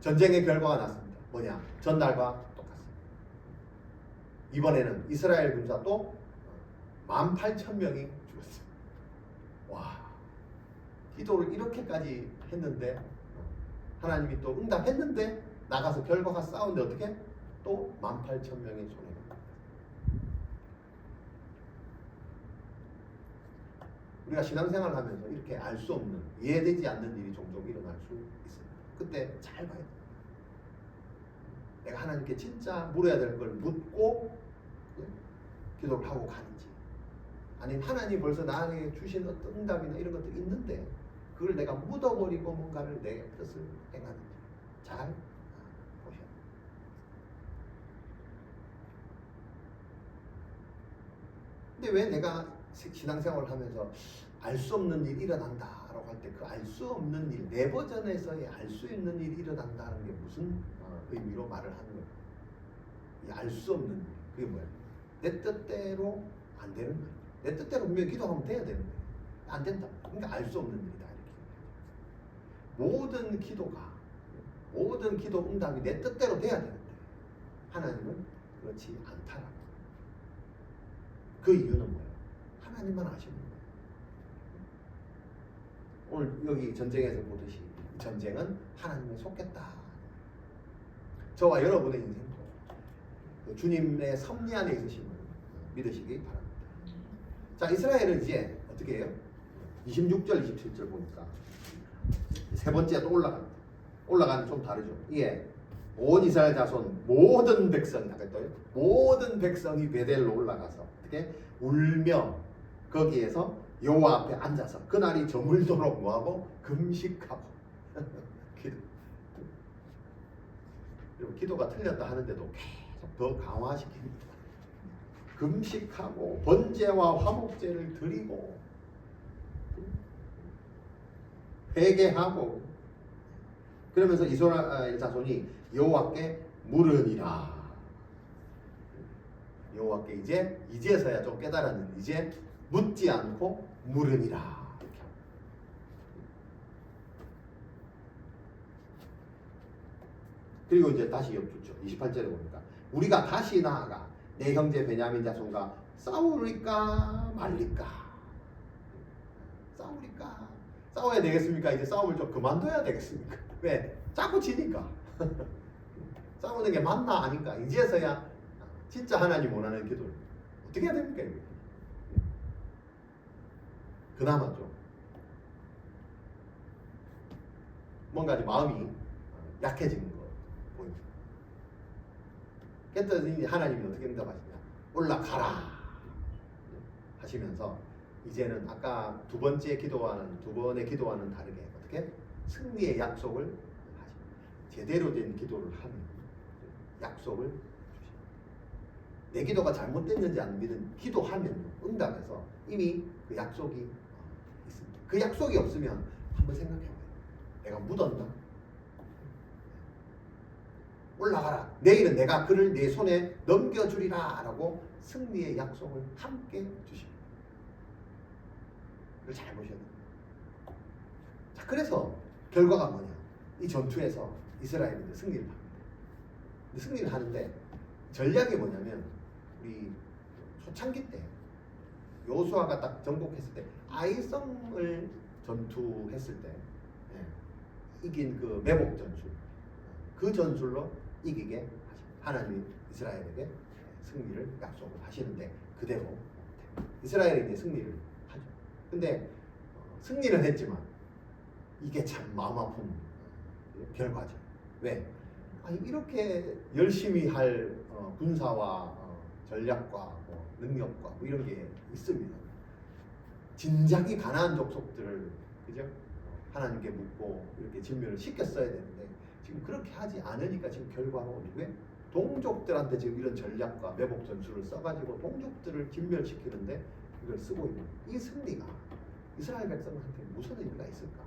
전쟁의 결과가 났습니다. 뭐냐? 전날과 똑같습니다. 이번에는 이스라엘 군사 또 18,000명이 죽었어요. 와, 기도를 이렇게까지 했는데 하나님이 또 응답했는데 나가서 결과가 싸운데 어떻게? 또 18,000명이 손해가 갑니다. 우리가 신앙생활을 하면서 이렇게 알 수 없는, 이해되지 않는 일이 종종 일어날 수 있습니다. 그때 잘 봐야 돼요. 내가 하나님께 진짜 물어야 될 걸 묻고 기도를 하고 가는지, 아니면 하나님 벌써 나에게 주신 어떤 응답이나 이런 것들이 있는데 그걸 내가 묻어버리고 뭔가를 내 뜻을 행하는지 잘 보셔야 돼요. 근데 왜 내가 신앙생활을 하면서 알 수 없는 일이 일어난다라고 할 때 그 알 수 없는 일, 내 버전에서의 알 수 있는 일이 일어난다는 게 무슨 의미로 말을 하는 거예요? 이 알 수 없는 일, 그게 뭐예요? 내 뜻대로 안 되는 거예요. 내 뜻대로 분명히 기도하면 돼야 되는 거예요. 안 된다. 그러니까 알 수 없는 일이다. 이렇게. 모든 기도가, 모든 기도 응답이 내 뜻대로 돼야 되는데 하나님은 그렇지 않다라고. 그 이유는 뭐예요? 하나님만 아시는 거예요. 오늘 여기 전쟁에서 보듯이 전쟁은 하나님에 속했다. 저와 여러분의 인생도 주님의 섭리 안에 있으심을 믿으시기 바랍니다. 자, 이스라엘은 이제 어떻게 해요? 26절, 27절 보니까 세 번째 또 올라갑니다. 올라가는 좀 다르죠. 이게 온 이스라엘 자손 모든 백성이 나겠어요. 모든 백성이 베델로 올라가서 어떻게 울며 거기에서 여호와 앞에 앉아서 그날이 저물도록 뭐하고 금식하고 기도가 틀렸다 하는데도 계속 더 강화시킵니다. 금식하고 번제와 화목제를 드리고 회개하고 그러면서 이스라엘 자손이 여호와께 물으니라. 여호와께 이제서야 좀 깨달았는데 이제 묻지 않고 물으니라. 이렇게 합니다. 그리고 이제 다시 엿붙죠. 28절에 보니까 우리가 다시 나아가 내 형제 베냐민 자손과 싸우리까 말리까. 싸우리까. 싸워야 되겠습니까? 이제 싸움을 좀 그만둬야 되겠습니까? 왜? 자꾸 지니까. 싸우는 게 맞나 아닌가? 이제서야 진짜 하나님 원하는 기도를 어떻게 해야 됩니까? 이게? 그나마 좀 뭔가 마음이 약해지는 거 보입니다. 그랬더니 하나님이 어떻게 응답하시냐? 올라가라 하시면서 이제는 아까 두 번의 기도와는 다르게 어떻게 승리의 약속을 하십니다. 제대로 된 기도를 하는 약속을 주십니다. 내 기도가 잘못됐는지 안 믿은 기도하면 응답해서 이미 그 약속이 있습니다. 그 약속이 없으면 한번 생각해봐요. 내가 묻었나? 올라가라. 내일은 내가 그를 내 손에 넘겨주리라 라고 승리의 약속을 함께 주십니다. 그걸 잘 보셔야 됩니다. 자, 그래서 결과가 뭐냐? 이 전투에서 이스라엘이 승리를 합니다. 승리를 하는데 전략이 뭐냐면 우리 초창기 때 여호수아가 딱 정복했을 때 아이성을 전투했을 때 이긴 그 매복 전술, 그 전술로 이기게 하십니다. 하나님이 이스라엘에게 승리를 약속을 하시는데 그대로 이스라엘이 이제 승리를 하죠. 근데 승리는 했지만 이게 참 마음 아픈 결과죠. 왜? 아니, 이렇게 열심히 할 군사와 전략과 능력과 뭐 이런 게 있습니다. 진작에 가나안 족속들을 그죠? 하나님께 묻고 이렇게 진멸을 시켰어야 되는데 지금 그렇게 하지 않으니까 지금 결과로 왜? 동족들한테 지금 이런 전략과 매복 전술을 써가지고 동족들을 진멸시키는데 이걸 쓰고 있는 이 승리가 이스라엘 백성한테 무슨 의미가 있을까?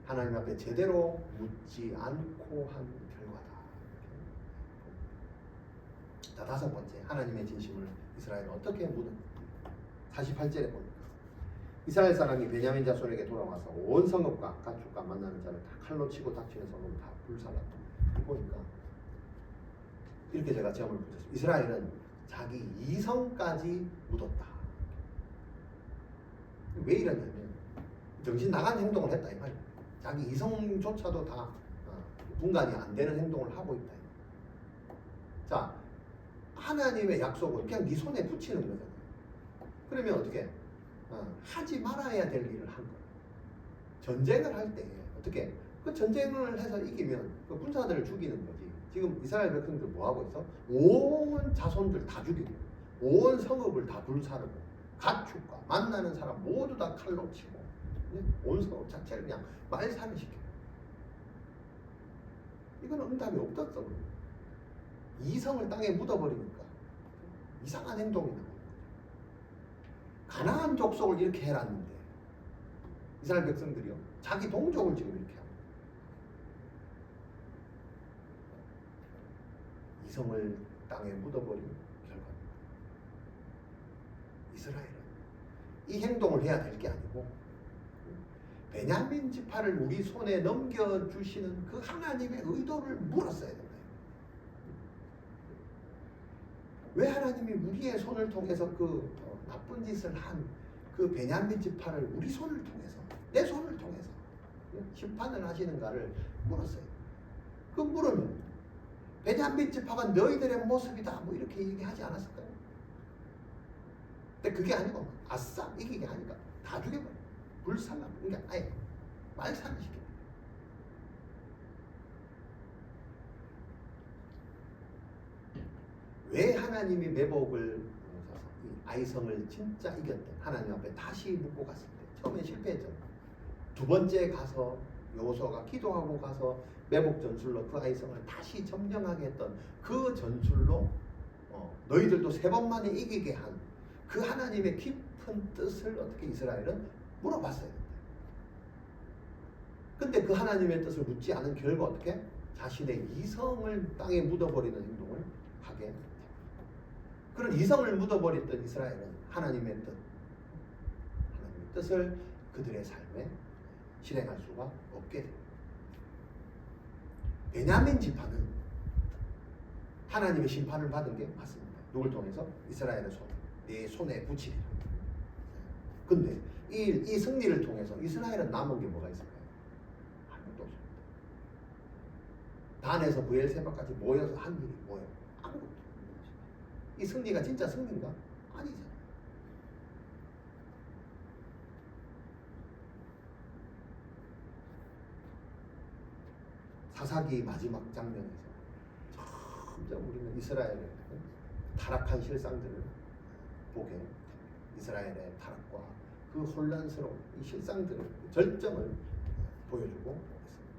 하나님 앞에 제대로 묻지 않고 한 결과다. 자, 다섯 번째, 하나님의 진심을 이스라엘은 어떻게 묻은? 48절에 보니까 이스라엘 사람이 베냐민 자손에게 돌아와서 온 성읍과 가축과 만나는 자를 다 칼로 치고 닥치는 성읍을 다 불살랐다. 보니까 이렇게 제가 점을 붙였습니다. 이스라엘은 자기 이성까지 묻었다. 왜 이러냐면 정신 나간 행동을 했다 이 말이에요. 자기 이성조차도 다 분간이 안 되는 행동을 하고 있다. 자, 하나님의 약속을 그냥 네 손에 붙이는 거잖아요. 그러면 어떻게? 하지 말아야 될 일을 한 거예요. 전쟁을 할 때 어떻게? 그 전쟁을 해서 이기면 그 군사들을 죽이는 거지. 지금 이스라엘 백성들 뭐 하고 있어? 온 자손들 다 죽이고, 온 성읍을 다 불사르고, 가축과 만나는 사람 모두 다 칼로 치고, 온 성읍 자체를 그냥 말살을 시켜. 이건 응답이 없었어. 이성을 땅에 묻어버리니까 이상한 행동이 나오는 거죠. 가나안 족속을 이렇게 해놨는데 이스라엘 백성들이요 자기 동족을 지금 이렇게 하고 이성을 땅에 묻어버린 결과입니다. 이스라엘은 이 행동을 해야 될 게 아니고 베냐민 지파를 우리 손에 넘겨주시는 그 하나님의 의도를 물었어야 된다. 왜 하나님이 우리의 손을 통해서 그 나쁜 짓을 한 그 베냐민 지파를 우리 손을 통해서 내 손을 통해서 심판을 하시는가를 물었어요. 그 물으면 베냐민 지파가 너희들의 모습이다 뭐 이렇게 얘기하지 않았을까요? 근데 그게 아니고 아싸 이기게 하니까 다 죽여버려. 불살라. 그러니까 아예 말살을 시켜. 왜 하나님이 매복을 아이성을 진짜 이겼대? 하나님 앞에 다시 묻고 갔을 때 처음에 실패했잖아. 두 번째 가서 여호수아가 기도하고 가서 매복 전술로 그 아이성을 다시 점령하게 했던 그 전술로 너희들도 세 번 만에 이기게 한 그 하나님의 깊은 뜻을 어떻게 이스라엘은 물어봤어야 된다. 근데 그 하나님의 뜻을 묻지 않은 결과 어떻게? 자신의 이성을 땅에 묻어버리는 행동을 하게 됩니다. 그런 이성을 묻어버렸던 이스라엘은 하나님의 뜻을 그들의 삶에 실행할 수가 없게 됩니다. 베냐민 지파는 하나님의 심판을 받은 게 맞습니다. 누굴 통해서? 이스라엘의 손, 내 손에 붙이리라. 근데 이 승리를 통해서 이스라엘은 남은 게 뭐가 있을까요? 아무것도 없습니다. 단에서 브엘세바까지 모여서 한 일이 뭐예요? 아무것도 없습니다. 이 승리가 진짜 승리인가? 아니잖아요. 사사기 마지막 장면에서 점점 우리는 이스라엘의 타락한 실상들을 보게 됩니다. 이스라엘의 타락과 그 혼란스러운 이 실상들을 절정을 보여주고 있습니다.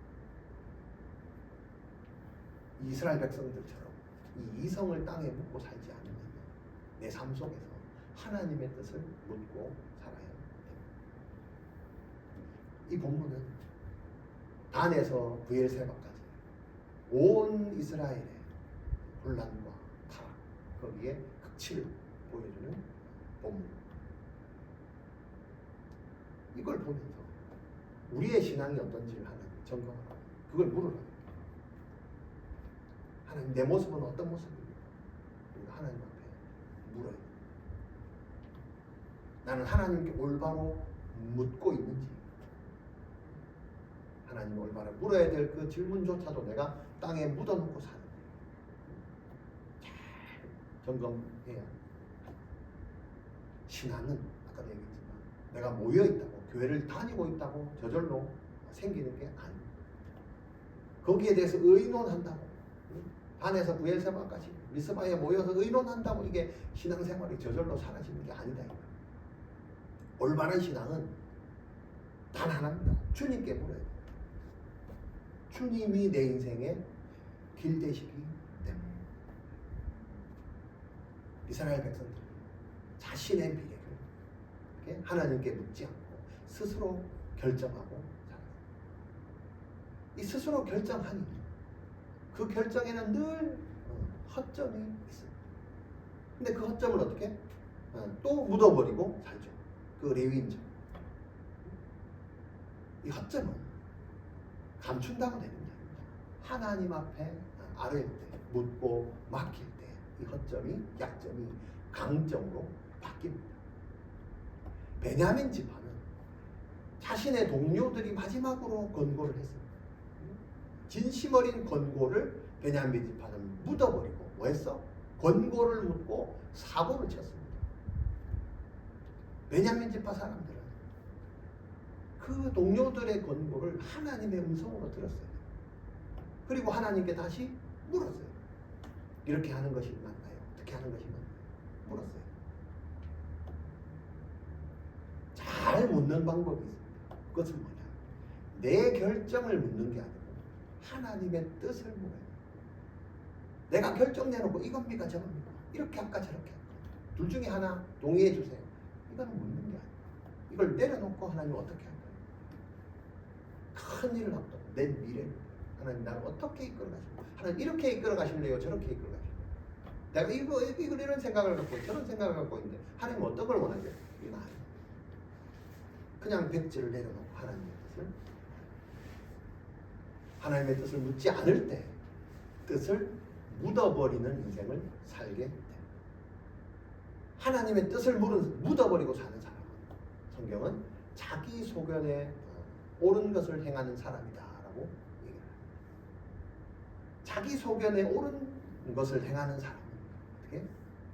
이스라엘 백성들처럼 이 이성을 땅에 묻고 살지 않으면 내 삶 속에서 하나님의 뜻을 묻고 살아야 됩니다. 이 본문은 단에서 브엘세바까지 온 이스라엘의 혼란과 타락 거기에 극치를 보여주는 본문. 이걸 보면서 우리의 신앙이 어떤지를 하는 점검을 합니다. 그걸 물으라. 하나님 내 모습은 어떤 모습입니까? 우리가 하나님 앞에 물어요. 나는 하나님께 올바로 묻고 있는지, 하나님 올바로 물어야 될 그 질문조차도 내가 땅에 묻어놓고 사는 거예요. 잘 점검해야. 신앙은 아까도 얘기했지만 내가 모여 있다고, 교회를 다니고 있다고 저절로 생기는 게 아닙니다. 거기에 대해서 의논한다고, 반에서 부엘세바까지 미스바에 모여서 의논한다고 이게 신앙생활이 저절로 사라지는 게 아니다. 올바른 신앙은 단 하나입니다. 주님께 물어야 돼요. 주님이 내 인생의 길 되시기 때문에. 이스라엘 백성들은 자신의 미래를 하나님께 묻지 않고 스스로 결정하고 살아요. 이 스스로 결정하니 그 결정에는 늘 허점이 있어요. 근데 그 허점을 어떻게? 또 묻어버리고 살죠. 그 레위인처럼. 이 허점은 감춘다고 되는 게 아닙니다. 하나님 앞에 아뢰일 때, 묻고 막힐 때 이 허점이, 약점이 강점으로 바뀝니다. 베냐민 지파는 자신의 동료들이 마지막으로 권고를 했습니다. 진심 어린 권고를 베냐민 지파는 묻어버리고 뭐 했어? 권고를 묻고 사고를 쳤습니다. 베냐민 지파 사람들은 그 동료들의 권고를 하나님의 음성으로 들었어요. 그리고 하나님께 다시 물었어요. 이렇게 하는 것이 맞나요? 어떻게 하는 것이 맞나요? 물었어요. 잘 묻는 방법이 있습니다. 그것은 뭐냐? 내 결정을 묻는 게 아니고 하나님의 뜻을 물어야 돼요. 내가 결정 내놓고 이겁니까 저겁니까? 이렇게 할까 저렇게 할까? 둘 중에 하나 동의해 주세요. 이거는 묻는 게 아니에요. 이걸 내려놓고 하나님 어떻게 할까요? 큰 일을 앞두고 내 미래를 하나님 나를 어떻게 이끌어 가실까요? 하나님 이렇게 이끌어 가실래요? 저렇게 이끌어 가실래요? 내가 이걸 이런 생각을 갖고 저런 생각을 갖고 있는데 하나님 어떤 걸 원하죠? 이건 아니에요. 그냥 백지를 내려놓고 하나님의 뜻을 묻지 않을 때 뜻을 묻어버리는 인생을 살게 됩니다. 하나님의 뜻을 묻어버리고 사는 사람은 성경은 자기 소견에 옳은 것을 행하는 사람이다라고 얘기를 합니다. 자기 소견에 옳은 것을 행하는 사람은 어떻게?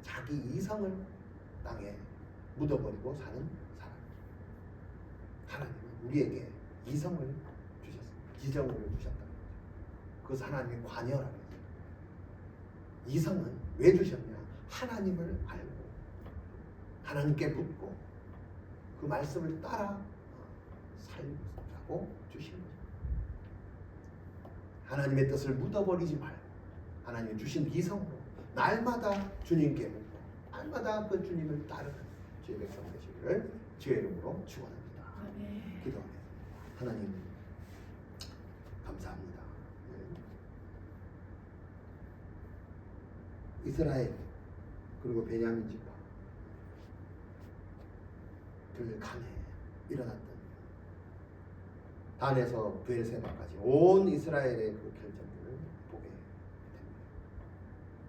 자기 이성을 땅에 묻어버리고 사는 사람. 하나님은 우리에게 이성을 주셨습니다. 지정을 주셨다. 그것은 하나님의 관여라는 거죠. 이성은 왜 주셨냐? 하나님을 알고 하나님께 묻고 그 말씀을 따라 살라고 주신 거죠. 하나님의 뜻을 묻어버리지 말고 하나님이 주신 이성으로 날마다 주님께 묻고 날마다 그 주님을 따르는 주의 백성 되시기를 주의 이름으로 축원합니다. 기도합니다. 하나님 감사합니다. 이스라엘 그리고 베냐민 지파 그 간에 일어났던 단에서 브엘세바까지 온 이스라엘의 그 결정들을 보게 됩니다.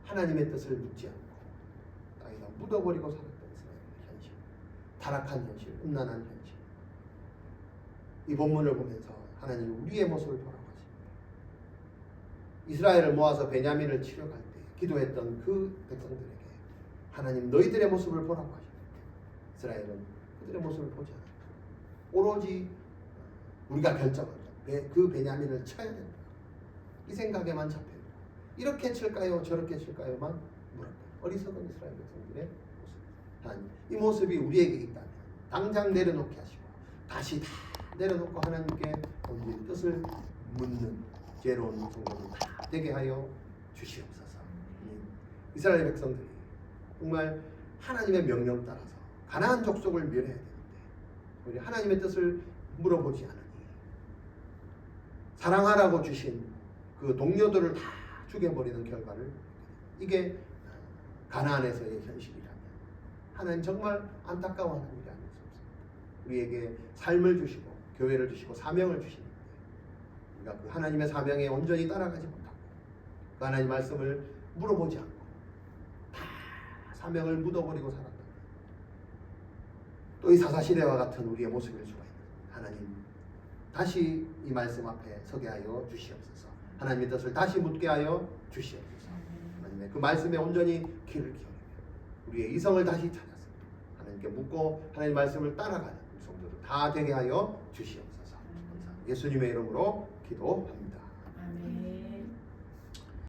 하나님의 뜻을 묻지 않고 땅에다 묻어버리고 살았던 이스라엘의 현실, 타락한 현실, 음란한 현실. 이 본문을 보면서 하나님 우리의 모습을 보라고 하십니다. 이스라엘을 모아서 베냐민을 치려갈 때 기도했던 그 백성들에게 하나님 너희들의 모습을 보라고 하십니다. 이스라엘은 그들의 모습을 보지 않았다. 오로지 우리가 결정한다. 그 베냐민을 쳐야 된다. 이 생각에만 잡혀있고 이렇게 칠까요? 저렇게 칠까요?만 물었다. 어리석은 이스라엘 백성들의 모습. 하나님 이 모습이 우리에게 있다면 당장 내려놓게 하시고 다시 다 내려놓고 하나님께 우리의 뜻을 묻는 지혜로운 성도들 다 되게 하여 주시옵소서. 이스라엘 백성들이 정말 하나님의 명령 따라서 가나안 족속을 멸해야 되는데 우리 하나님의 뜻을 물어보지 않으니 사랑하라고 주신 그 동료들을 다 죽여버리는 결과를 이게 가나안에서의 현실이라면 하나님 정말 안타까워하는 일이 아닐 수 없습니다. 우리에게 삶을 주시고 교회를 주시고 사명을 주시는데 우리가 그 하나님의 사명에 온전히 따라가지 못하고 그 그 하나님 말씀을 물어보지 않고 다 사명을 묻어버리고 살았다. 또 이 사사시대와 같은 우리의 모습일 수가 있는 하나님 다시 이 말씀 앞에 서게 하여 주시옵소서. 하나님의 뜻을 다시 묻게 하여 주시옵소서. 하나님의 그 말씀에 온전히 귀를 기울이며 우리의 이성을 다시 찾아서 하나님께 묻고 하나님 말씀을 따라가는 우리 성도들 다 되게 하여 주시옵소서. 감사합니다. 예수님의 이름으로 기도합니다. 아멘.